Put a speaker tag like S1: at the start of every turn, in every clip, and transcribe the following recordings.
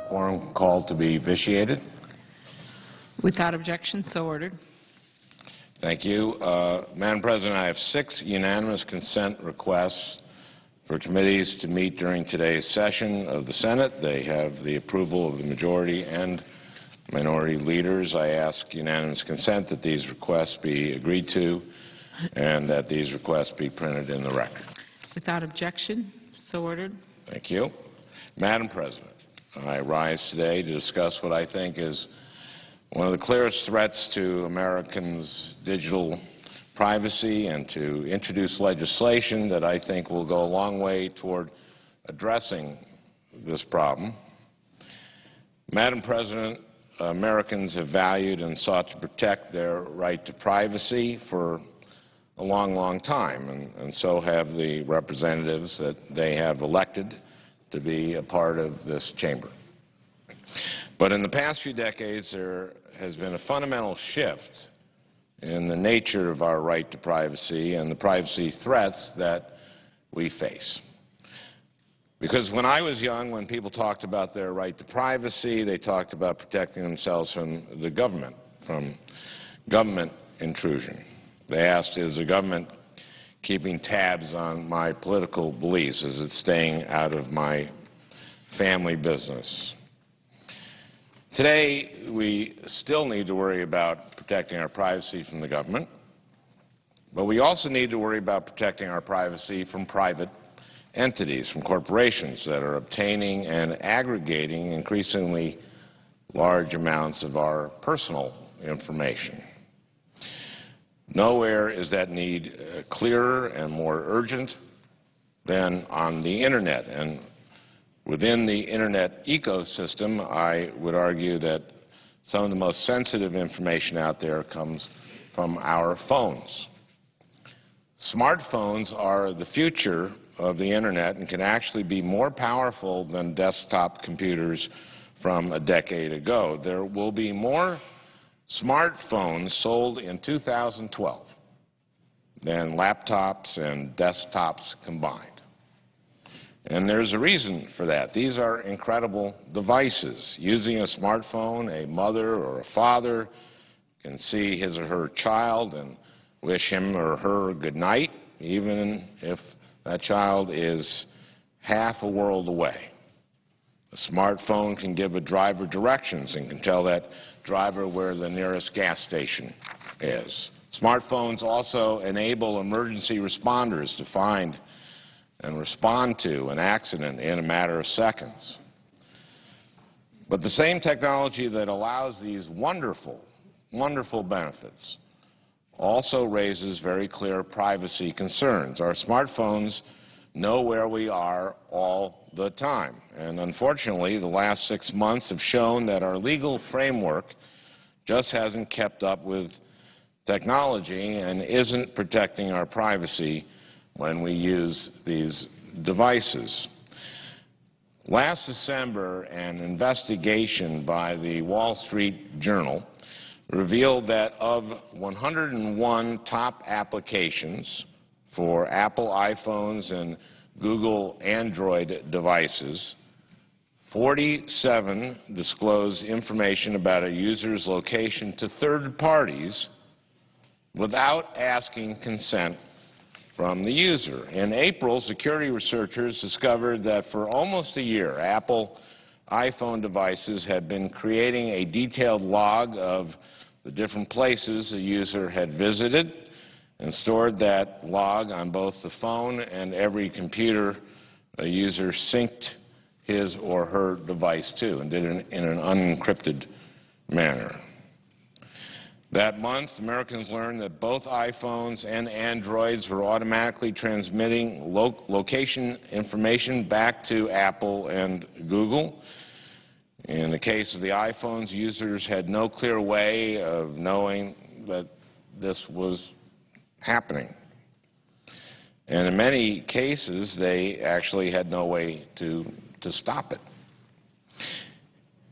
S1: Quorum called to be vitiated.
S2: Without objection, so ordered.
S1: Thank you. Madam President, I have 6 unanimous consent requests for committees to meet during today's session of the Senate. They have the approval of the majority and minority leaders. I ask unanimous consent that these requests be agreed to and that these requests be printed in the record.
S2: Without objection, so ordered.
S1: Thank you. Madam President, I rise today to discuss what I think is one of the clearest threats to Americans' digital privacy and to introduce legislation that I think will go a long way toward addressing this problem. Madam President, Americans have valued and sought to protect their right to privacy for a long, long time, and so have the representatives that they have elected to be a part of this chamber. But in the past few decades, there has been a fundamental shift in the nature of our right to privacy and the privacy threats that we face. Because when I was young, when people talked about their right to privacy, they talked about protecting themselves from the government, from government intrusion. They asked, is the government keeping tabs on my political beliefs? Is it staying out of my family business? Today, we still need to worry about protecting our privacy from the government, but we also need to worry about protecting our privacy from private entities, from corporations that are obtaining and aggregating increasingly large amounts of our personal information. Nowhere is that need clearer and more urgent than on the Internet. And within the Internet ecosystem, I would argue that some of the most sensitive information out there comes from our phones. Smartphones are the future of the Internet and can actually be more powerful than desktop computers from a decade ago. There will be more smartphones sold in 2012 than laptops and desktops combined. And there's a reason for that. These are incredible devices. Using a smartphone, a mother or a father can see his or her child and wish him or her good night, even if that child is half a world away. A smartphone can give a driver directions and can tell that driver where the nearest gas station is. Smartphones also enable emergency responders to find and respond to an accident in a matter of seconds. But the same technology that allows these wonderful, wonderful benefits also raises very clear privacy concerns. Our smartphones know where we are all the time. And unfortunately, the last 6 months have shown that our legal framework just hasn't kept up with technology and isn't protecting our privacy when we use these devices. Last December, an investigation by the Wall Street Journal revealed that of 101 top applications for Apple iPhones and Google Android devices, 47 disclosed information about a user's location to third parties without asking consent from the user. In April, security researchers discovered that for almost a year, Apple iPhone devices had been creating a detailed log of the different places the user had visited and stored that log on both the phone and every computer a user synced his or her device to, and did it in an unencrypted manner. That month, Americans learned that both iPhones and Androids were automatically transmitting location information back to Apple and Google. In the case of the iPhones, users had no clear way of knowing that this was happening. And in many cases, they actually had no way to stop it.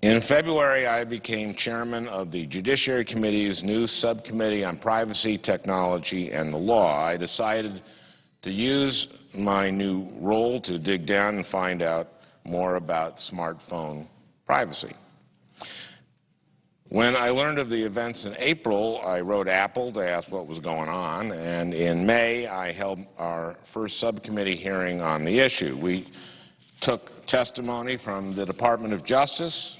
S1: In February, I became chairman of the Judiciary Committee's new subcommittee on privacy, technology, and the law. I decided to use my new role to dig down and find out more about smartphone privacy. When I learned of the events in April, I wrote Apple to ask what was going on, and in May I held our first subcommittee hearing on the issue. We took testimony from the Department of Justice,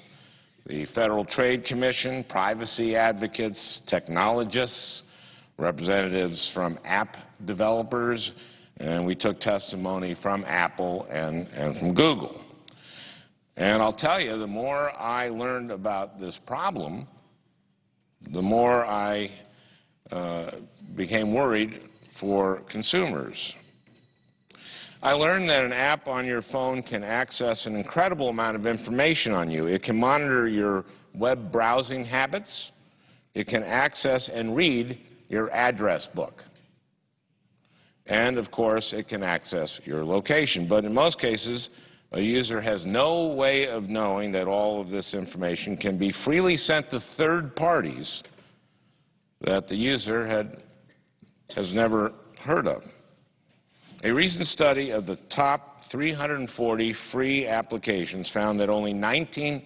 S1: the Federal Trade Commission, privacy advocates, technologists, representatives from app developers, and we took testimony from Apple and from Google. And I'll tell you, the more I learned about this problem, the more I became worried for consumers. I learned that an app on your phone can access an incredible amount of information on you. It can monitor your web browsing habits. It can access and read your address book. And, of course, it can access your location. But in most cases, a user has no way of knowing that all of this information can be freely sent to third parties that the user has never heard of. A recent study of the top 340 free applications found that only 19%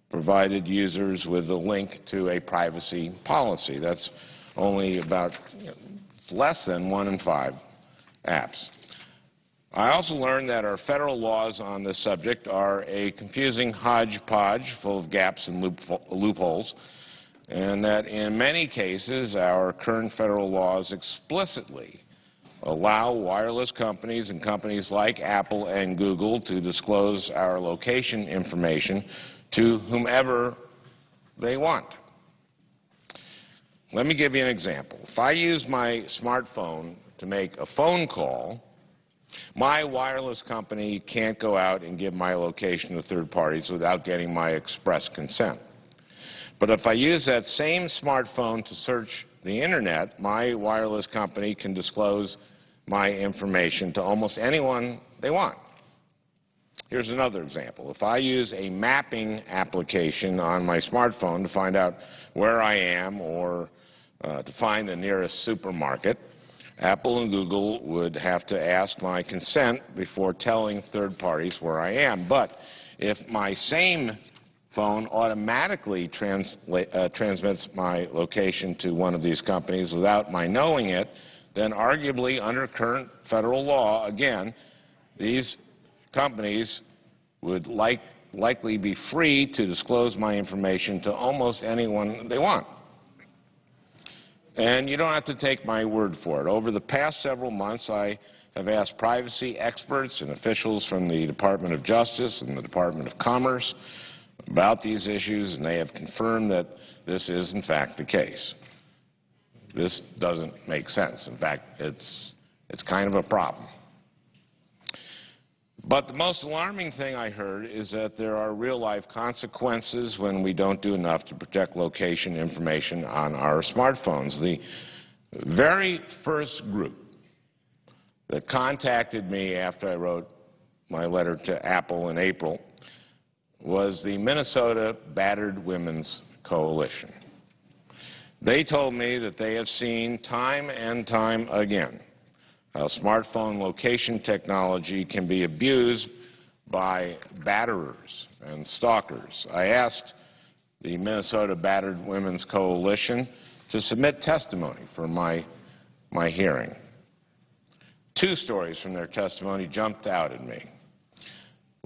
S1: provided users with a link to a privacy policy. That's only about less than 1 in 5 apps. I also learned that our federal laws on this subject are a confusing hodgepodge full of gaps and loopholes, and that in many cases our current federal laws explicitly allow wireless companies and companies like Apple and Google to disclose our location information to whomever they want. Let me give you an example. If I use my smartphone to make a phone call, my wireless company can't go out and give my location to third parties without getting my express consent. But if I use that same smartphone to search the Internet, my wireless company can disclose my information to almost anyone they want. Here's another example. If I use a mapping application on my smartphone to find out where I am or to find the nearest supermarket, Apple and Google would have to ask my consent before telling third parties where I am. But if my same phone automatically transmits my location to one of these companies without my knowing it, then arguably under current federal law, again, these companies would likely be free to disclose my information to almost anyone they want. And you don't have to take my word for it. Over the past several months, I have asked privacy experts and officials from the Department of Justice and the Department of Commerce about these issues, and they have confirmed that this is, in fact, the case. This doesn't make sense. In fact, it's kind of a problem. But the most alarming thing I heard is that there are real-life consequences when we don't do enough to protect location information on our smartphones. The very first group that contacted me after I wrote my letter to Apple in April was the Minnesota Battered Women's Coalition. They told me that they have seen time and time again how smartphone location technology can be abused by batterers and stalkers. I asked the Minnesota Battered Women's Coalition to submit testimony for my hearing. 2 stories from their testimony jumped out at me.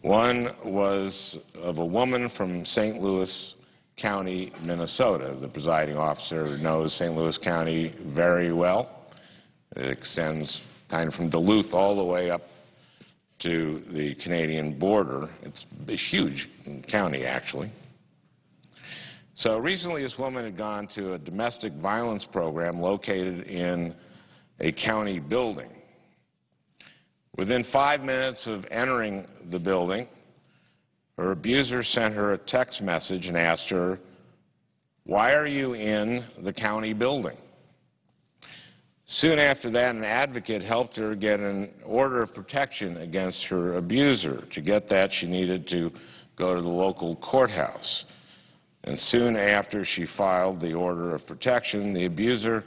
S1: One was of a woman from St. Louis County, Minnesota. The presiding officer knows St. Louis County very well. It extends kind of from Duluth all the way up to the Canadian border. It's a huge county, actually. So recently this woman had gone to a domestic violence program located in a county building. Within 5 minutes of entering the building, her abuser sent her a text message and asked her, "Why are you in the county building?" Soon after that, an advocate helped her get an order of protection against her abuser. To get that, she needed to go to the local courthouse. And soon after she filed the order of protection, the abuser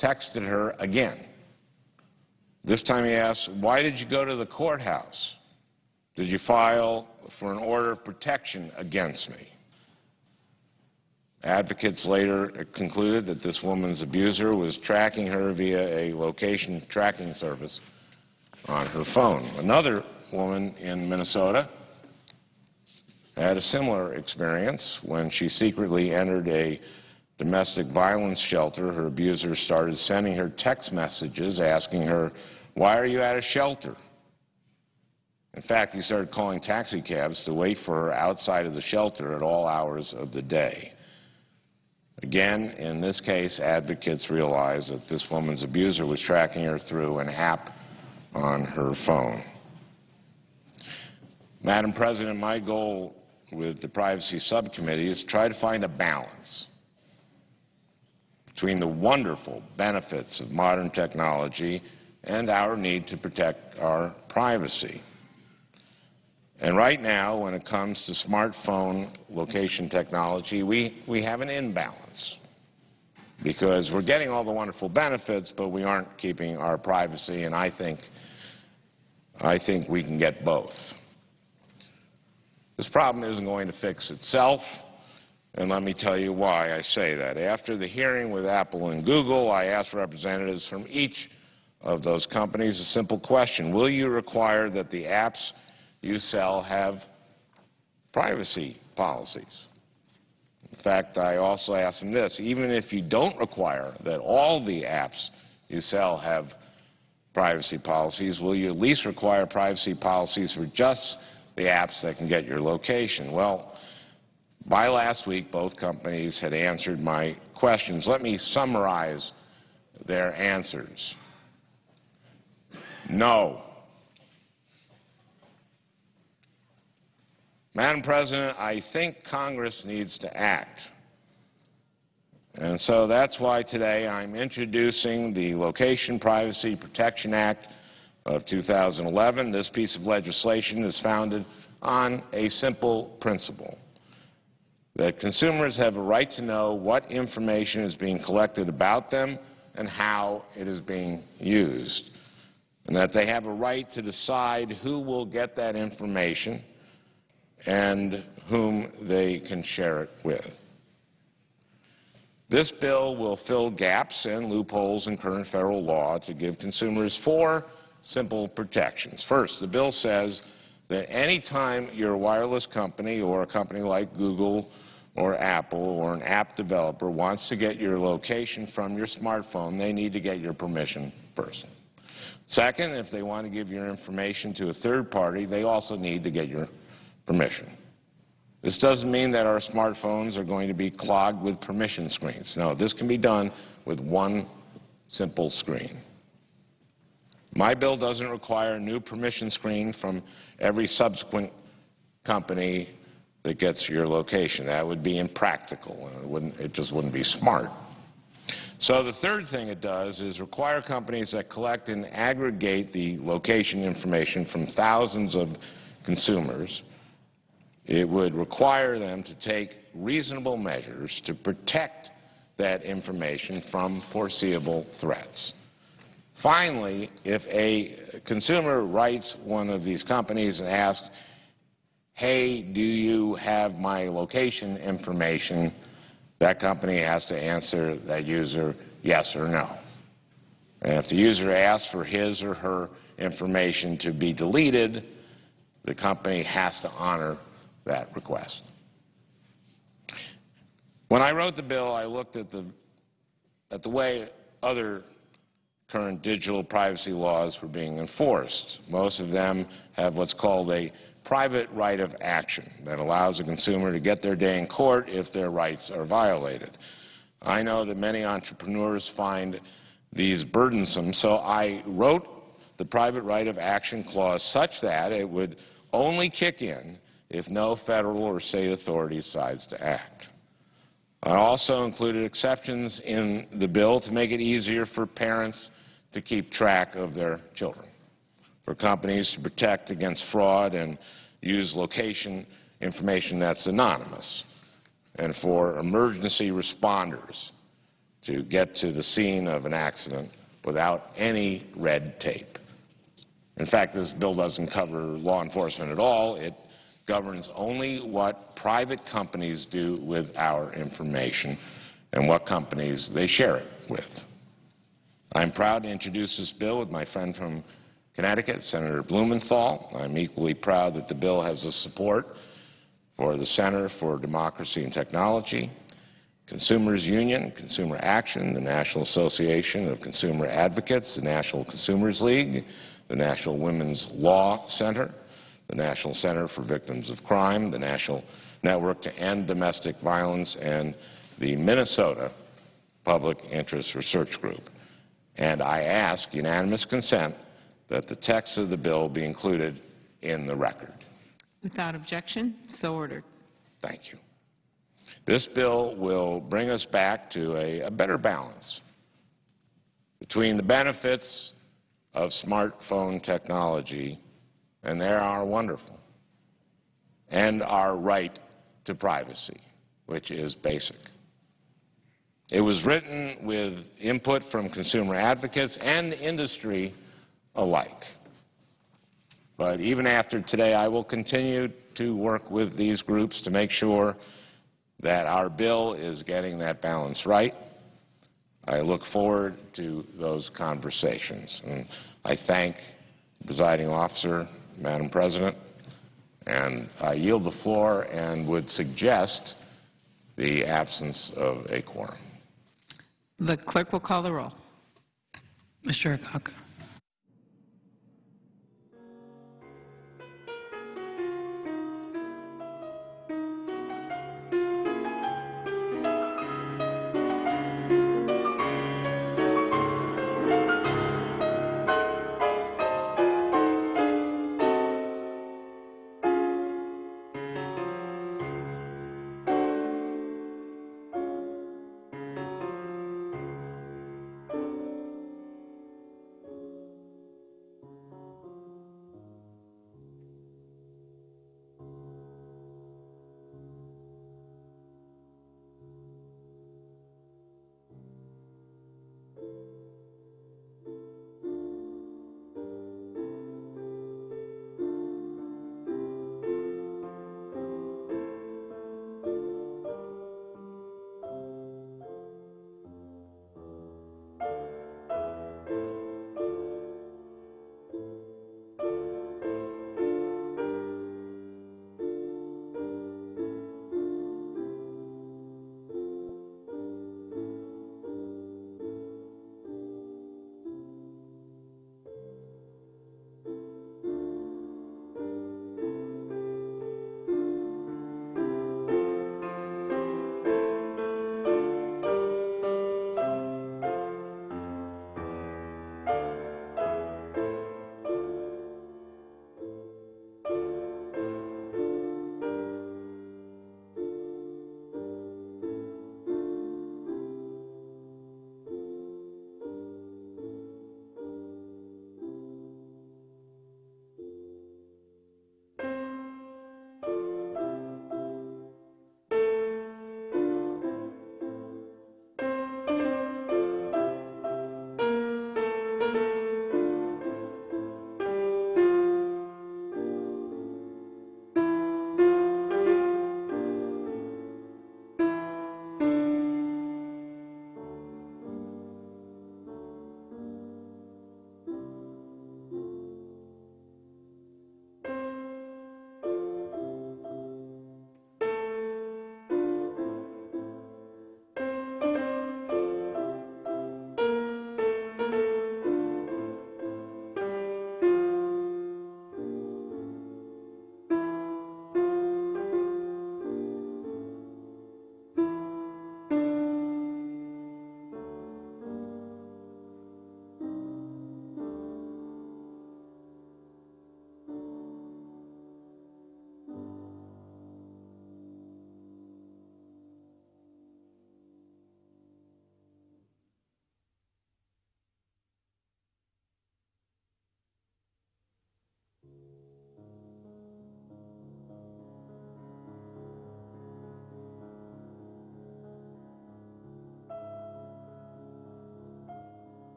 S1: texted her again. This time he asked, "Why did you go to the courthouse?" Did you file for an order of protection against me? Advocates later concluded that this woman's abuser was tracking her via a location tracking service on her phone. Another woman in Minnesota had a similar experience. When she secretly entered a domestic violence shelter, her abuser started sending her text messages asking her, "Why are you at a shelter?" In fact, he started calling taxi cabs to wait for her outside of the shelter at all hours of the day. Again, in this case, advocates realized that this woman's abuser was tracking her through an app on her phone. Madam President, my goal with the Privacy Subcommittee is to try to find a balance between the wonderful benefits of modern technology and our need to protect our privacy. And right now, when it comes to smartphone location technology, we have an imbalance because we're getting all the wonderful benefits, but we aren't keeping our privacy, and I think we can get both. This problem isn't going to fix itself, and let me tell you why I say that. After the hearing with Apple and Google, I asked representatives from each of those companies a simple question: will you require that the apps you sell have privacy policies? In fact, I also asked them this: even if you don't require that all the apps you sell have privacy policies, will you at least require privacy policies for just the apps that can get your location? Well, by last week, both companies had answered my questions. Let me summarize their answers. No. Madam President, I think Congress needs to act. And so that's why today I'm introducing the Location Privacy Protection Act of 2011. This piece of legislation is founded on a simple principle: that consumers have a right to know what information is being collected about them and how it is being used, and that they have a right to decide who will get that information and whom they can share it with. This bill will fill gaps and loopholes in current federal law to give consumers 4 simple protections. First, the bill says that any time your wireless company or a company like Google or Apple or an app developer wants to get your location from your smartphone, they need to get your permission first. Second, if they want to give your information to a third party, they also need to get your permission. This doesn't mean that our smartphones are going to be clogged with permission screens. No, this can be done with one simple screen. My bill doesn't require a new permission screen from every subsequent company that gets your location. That would be impractical, and it just wouldn't be smart. So the third thing it does is require companies that collect and aggregate the location information from thousands of consumers. It would require them to take reasonable measures to protect that information from foreseeable threats. Finally, if a consumer writes one of these companies and asks, "Hey, do you have my location information?" that company has to answer that user yes or no. And if the user asks for his or her information to be deleted, the company has to honor that request. When I wrote the bill, I looked at the way other current digital privacy laws were being enforced. Most of them have what's called a private right of action that allows a consumer to get their day in court if their rights are violated. I know that many entrepreneurs find these burdensome, so I wrote the private right of action clause such that it would only kick in if no federal or state authority decides to act. I also included exceptions in the bill to make it easier for parents to keep track of their children, for companies to protect against fraud and use location information that's anonymous, and for emergency responders to get to the scene of an accident without any red tape. In fact, this bill doesn't cover law enforcement at all. It governs only what private companies do with our information and what companies they share it with. I'm proud to introduce this bill with my friend from Connecticut, Senator Blumenthal. I'm equally proud that the bill has the support for the Center for Democracy and Technology, Consumers Union, Consumer Action, the National Association of Consumer Advocates, the National Consumers League, the National Women's Law Center, the National Center for Victims of Crime, the National Network to End Domestic Violence, and the Minnesota Public Interest Research Group. And I ask unanimous consent that the text of the bill be included in the record.
S2: Without objection, so ordered.
S1: Thank you. This bill will bring us back to a better balance between the benefits of smartphone technology, and they are wonderful, and our right to privacy, which is basic. It was written with input from consumer advocates and the industry alike. But even after today, I will continue to work with these groups to make sure that our bill is getting that balance right. I look forward to those conversations. And I thank the presiding officer, Madam President, and I yield the floor and would suggest the absence of a quorum.
S2: The clerk will call the roll.
S3: Mr. Akaka.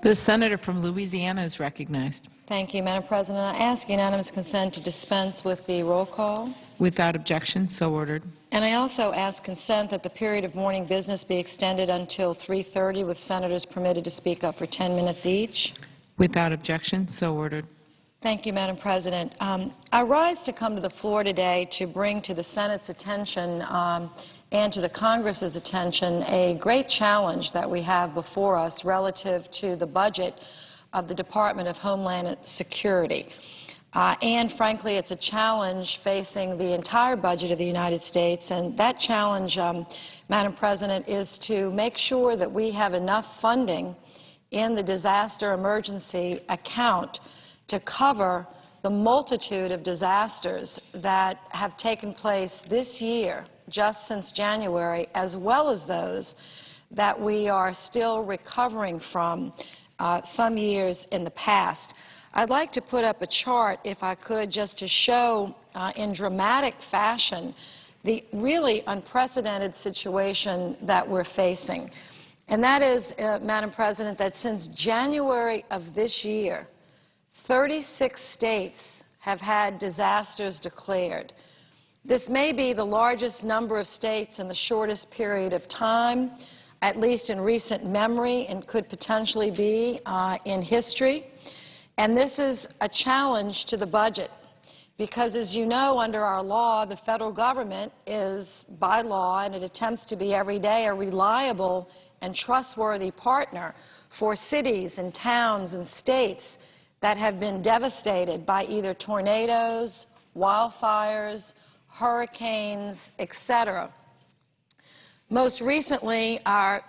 S2: The senator from Louisiana is recognized.
S4: Thank you, Madam President. I ask unanimous consent to dispense with the roll call.
S2: Without objection, so ordered.
S4: And I also ask consent that the period of morning business be extended until 3:30, with senators permitted to speak up for 10 minutes each.
S2: Without objection, so ordered.
S4: Thank you, Madam President. I rise to come to the floor today to bring to the Senate's attention and to the Congress's attention a great challenge that we have before us relative to the budget of the Department of Homeland Security. And frankly, it's a challenge facing the entire budget of the United States. And that challenge, Madam President, is to make sure that we have enough funding in the disaster emergency account to cover the multitude of disasters that have taken place this year, just since January, as well as those that we are still recovering from some years in the past. I'd like to put up a chart, if I could, just to show in dramatic fashion the really unprecedented situation that we're facing. And that is, Madam President, that since January of this year, 36 states have had disasters declared. This may be the largest number of states in the shortest period of time, at least in recent memory, and could potentially be in history. And this is a challenge to the budget because, as you know, under our law, the federal government is, by law, and it attempts to be every day, a reliable and trustworthy partner for cities and towns and states that have been devastated by either tornadoes, wildfires, hurricanes, etc. Most recently, our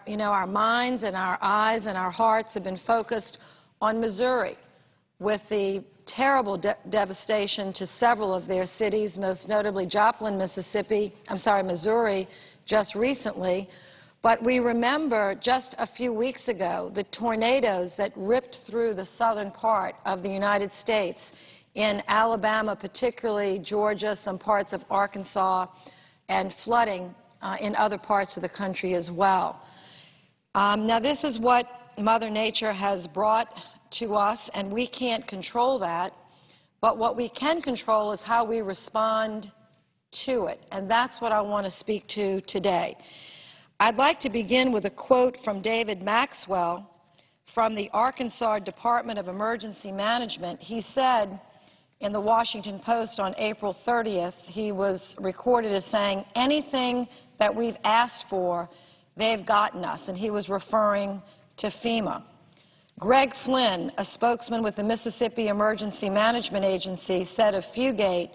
S4: minds and our eyes and our hearts have been focused on Missouri, with the terrible devastation to several of their cities, most notably Joplin, Missouri, just recently. But we remember just a few weeks ago the tornadoes that ripped through the southern part of the United States, in Alabama, particularly Georgia, some parts of Arkansas, and flooding in other parts of the country as well. Now, this is what Mother Nature has brought to us, and we can't control that. But what we can control is how we respond to it, and that's what I want to speak to today. I'd like to begin with a quote from David Maxwell from the Arkansas Department of Emergency Management. He said in the Washington Post on April 30th, he was recorded as saying, "Anything that we've asked for, they've gotten us," and he was referring to FEMA. Greg Flynn, a spokesman with the Mississippi Emergency Management Agency, said of Fugate,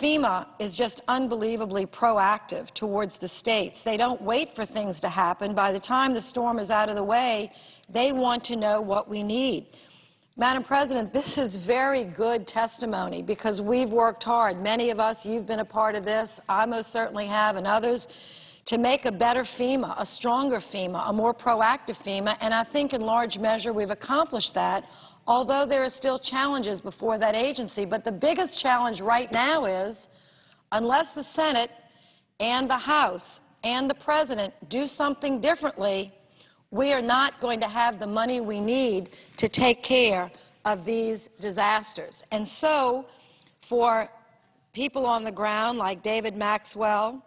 S4: FEMA is just unbelievably proactive towards the states. They don't wait for things to happen. By the time the storm is out of the way, they want to know what we need. Madam President, this is very good testimony because we've worked hard. Many of us, you've been a part of this, I most certainly have, and others, to make a better FEMA, a stronger FEMA, a more proactive FEMA, and I think in large measure we've accomplished that, although there are still challenges before that agency. But the biggest challenge right now is, unless the Senate and the House and the President do something differently, we are not going to have the money we need to take care of these disasters. And so, for people on the ground like David Maxwell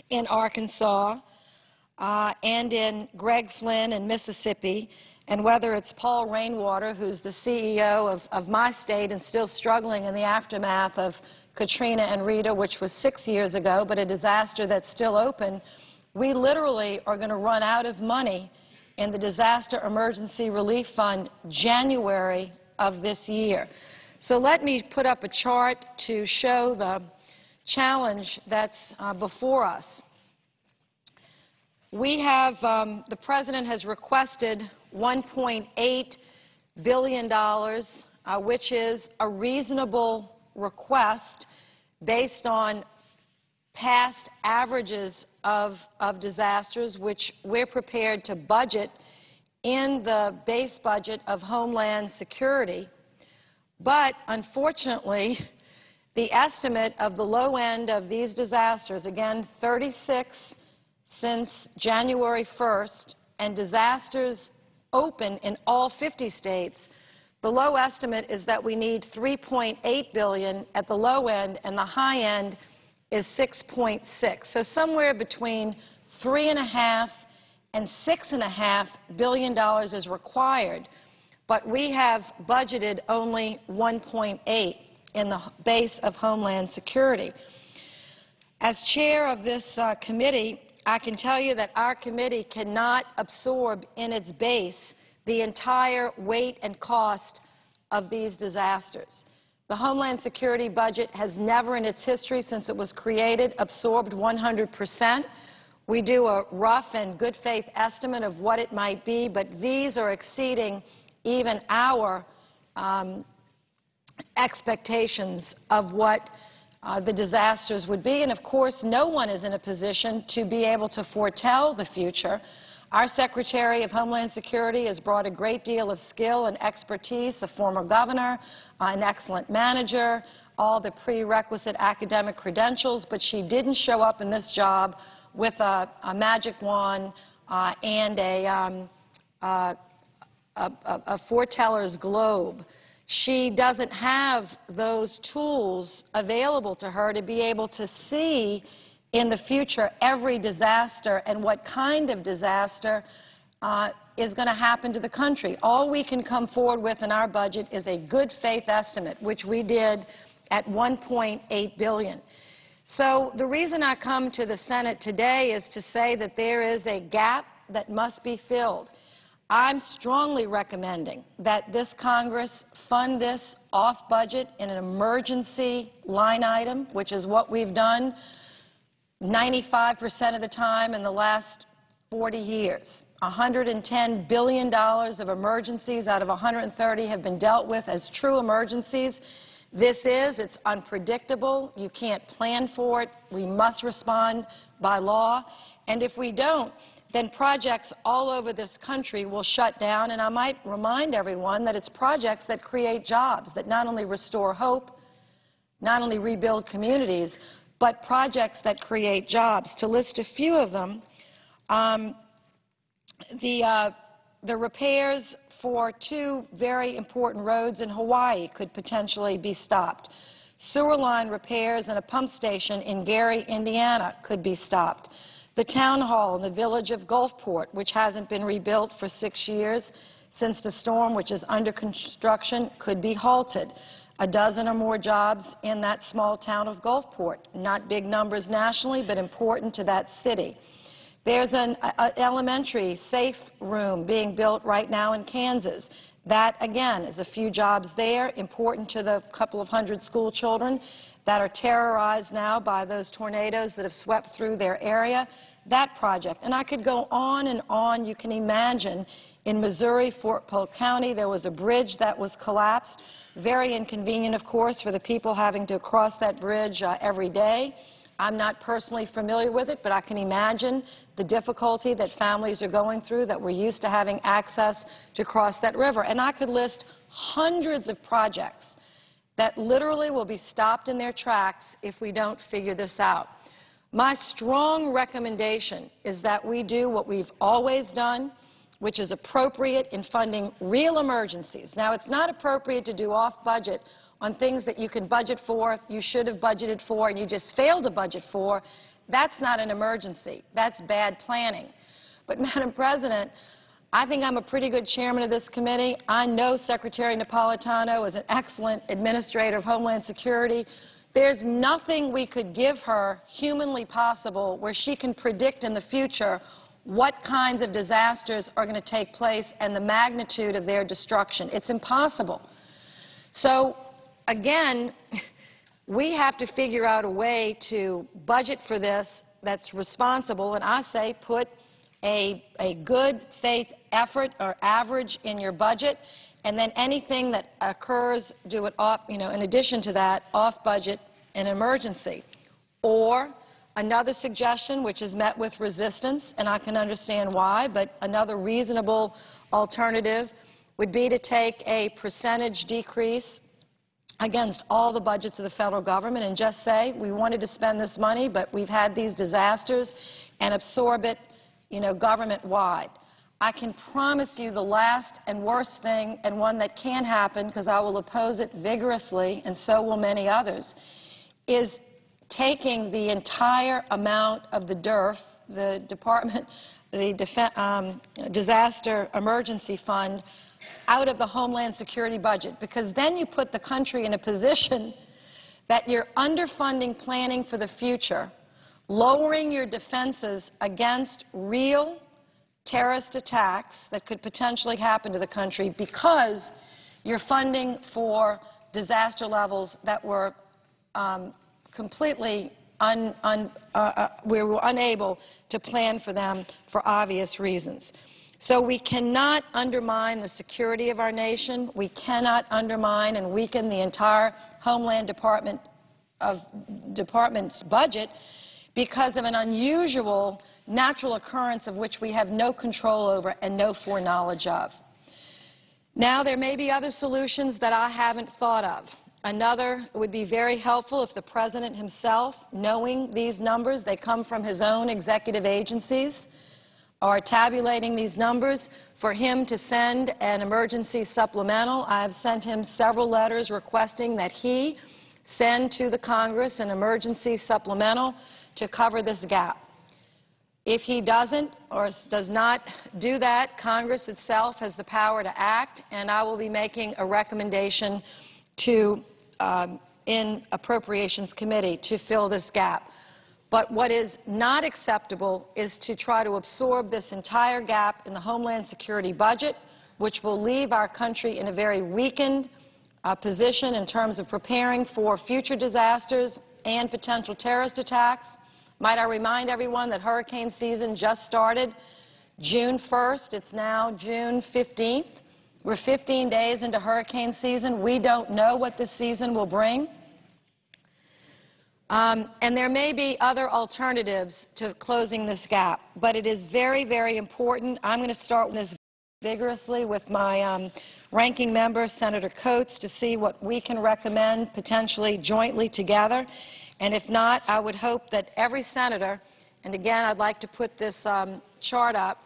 S4: in Arkansas and in Greg Flynn in Mississippi, and whether it's Paul Rainwater, who's the CEO of my state and still struggling in the aftermath of Katrina and Rita, which was 6 years ago, but a disaster that's still open, we literally are going to run out of money in the Disaster Emergency Relief Fund January of this year. So let me put up a chart to show the challenge that's before us. We have, the President has requested $1.8 billion, which is a reasonable request based on past averages of disasters, which we're prepared to budget in the base budget of Homeland Security. But unfortunately, the estimate of the low end of these disasters, again, 36 since January 1st, and disasters open in all 50 states, the low estimate is that we need $3.8 billion at the low end, and the high end is $6.6. So somewhere between $3.5 and $6.5 billion is required, but we have budgeted only $1.8 in the base of Homeland Security. As chair of this committee, I can tell you that our committee cannot absorb in its base the entire weight and cost of these disasters. The Homeland Security budget has never in its history since it was created absorbed 100%. We do a rough and good faith estimate of what it might be, but these are exceeding even our expectations of what the disasters would be. And of course, no one is in a position to be able to foretell the future. Our Secretary of Homeland Security has brought a great deal of skill and expertise, a former governor, an excellent manager, all the prerequisite academic credentials, but she didn't show up in this job with a magic wand and a foreteller's globe. She doesn't have those tools available to her to be able to see in the future every disaster and what kind of disaster is going to happen to the country. All we can come forward with in our budget is a good faith estimate, which we did at $1.8 billion. So the reason I come to the Senate today is to say that there is a gap that must be filled. I'm strongly recommending that this Congress fund this off budget in an emergency line item, which is what we've done 95% of the time in the last 40 years. $110 billion of emergencies out of 130 have been dealt with as true emergencies. It's unpredictable. You can't plan for it. We must respond by law. And if we don't, then projects all over this country will shut down. And I might remind everyone that it's projects that create jobs, that not only restore hope, not only rebuild communities, but projects that create jobs. To list a few of them, the repairs for two very important roads in Hawaii could potentially be stopped. Sewer line repairs and a pump station in Gary, Indiana could be stopped. The town hall in the village of Gulfport, which hasn't been rebuilt for 6 years since the storm, which is under construction, could be halted. A dozen or more jobs in that small town of Gulfport. Not big numbers nationally, but important to that city. There's an elementary safe room being built right now in Kansas. That, again, is a few jobs there, important to the couple of hundred school children that are terrorized now by those tornadoes that have swept through their area. That project. And I could go on and on. You can imagine in Missouri, Fort Polk County, there was a bridge that was collapsed. Very inconvenient, of course, for the people having to cross that bridge every day. I'm not personally familiar with it, but I can imagine the difficulty that families are going through that were used to having access to cross that river. And I could list hundreds of projects that literally will be stopped in their tracks if we don't figure this out. My strong recommendation is that we do what we've always done, which is appropriate in funding real emergencies. Now, it's not appropriate to do off-budget on things that you can budget for, you should have budgeted for, and you just failed to budget for. That's not an emergency. That's bad planning. But, Madam President, I think I'm a pretty good chairman of this committee. I know Secretary Napolitano is an excellent administrator of Homeland Security. There's nothing we could give her humanly possible where she can predict in the future what kinds of disasters are going to take place and the magnitude of their destruction. It's impossible. So, again, we have to figure out a way to budget for this that's responsible, and I say put a good faith effort or average in your budget, and then anything that occurs, do it off, in addition to that, off budget in emergency. Or another suggestion, which is met with resistance, and I can understand why, but another reasonable alternative would be to take a percentage decrease against all the budgets of the federal government and just say, we wanted to spend this money, but we've had these disasters, and absorb it, government-wide. I can promise you the last and worst thing, and one that can happen because I will oppose it vigorously, and so will many others, is taking the entire amount of the DERF, the Disaster Emergency Fund, out of the Homeland Security budget, because then you put the country in a position that you're underfunding planning for the future, lowering your defenses against real terrorist attacks that could potentially happen to the country because you're funding for disaster levels that were completely we were unable to plan for them for obvious reasons. So we cannot undermine the security of our nation. We cannot undermine and weaken the entire Homeland Department's budget because of an unusual natural occurrence of which we have no control over and no foreknowledge of. Now, there may be other solutions that I haven't thought of. Another would be very helpful if the President himself, knowing these numbers, they come from his own executive agencies, are tabulating these numbers, for him to send an emergency supplemental. I have sent him several letters requesting that he send to the Congress an emergency supplemental to cover this gap. If he doesn't or does not do that, Congress itself has the power to act, and I will be making a recommendation to in Appropriations Committee to fill this gap. But what is not acceptable is to try to absorb this entire gap in the Homeland Security budget, which will leave our country in a very weakened position in terms of preparing for future disasters and potential terrorist attacks. Might I remind everyone that hurricane season just started June 1st. It's now June 15th. We're 15 days into hurricane season. We don't know what this season will bring. And there may be other alternatives to closing this gap, but it is very, very important. I'm going to start this vigorously with my ranking member, Senator Coates, to see what we can recommend potentially jointly together. And if not, I would hope that every senator, and again, I'd like to put this chart up,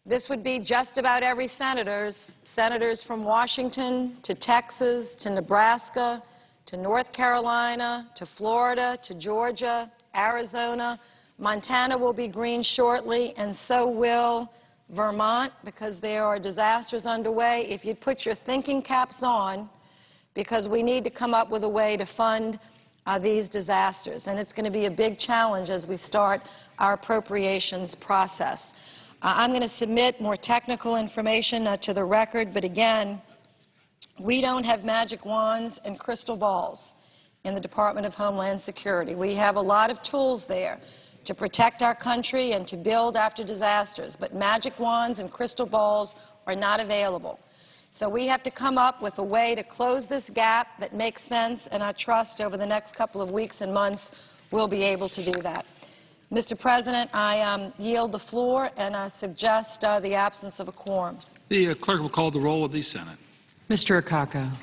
S4: this would be just about every senators from Washington to Texas to Nebraska to North Carolina to Florida to Georgia, Arizona. Montana will be green shortly, and so will Vermont, because there are disasters underway. If you put your thinking caps on, because we need to come up with a way to fund these disasters, and it's going to be a big challenge as we start our appropriations process. I'm going to submit more technical information to the record, but again, we don't have magic wands and crystal balls in the Department of Homeland Security. We have a lot of tools there to protect our country and to build after disasters, but magic wands and crystal balls are not available. So we have to come up with a way to close this gap that makes sense, and I trust over the next couple of weeks and months we'll be able to do that. Mr. President, I yield the floor, and I suggest the absence of a quorum.
S5: The clerk will call the roll of the Senate.
S2: Mr. Akaka.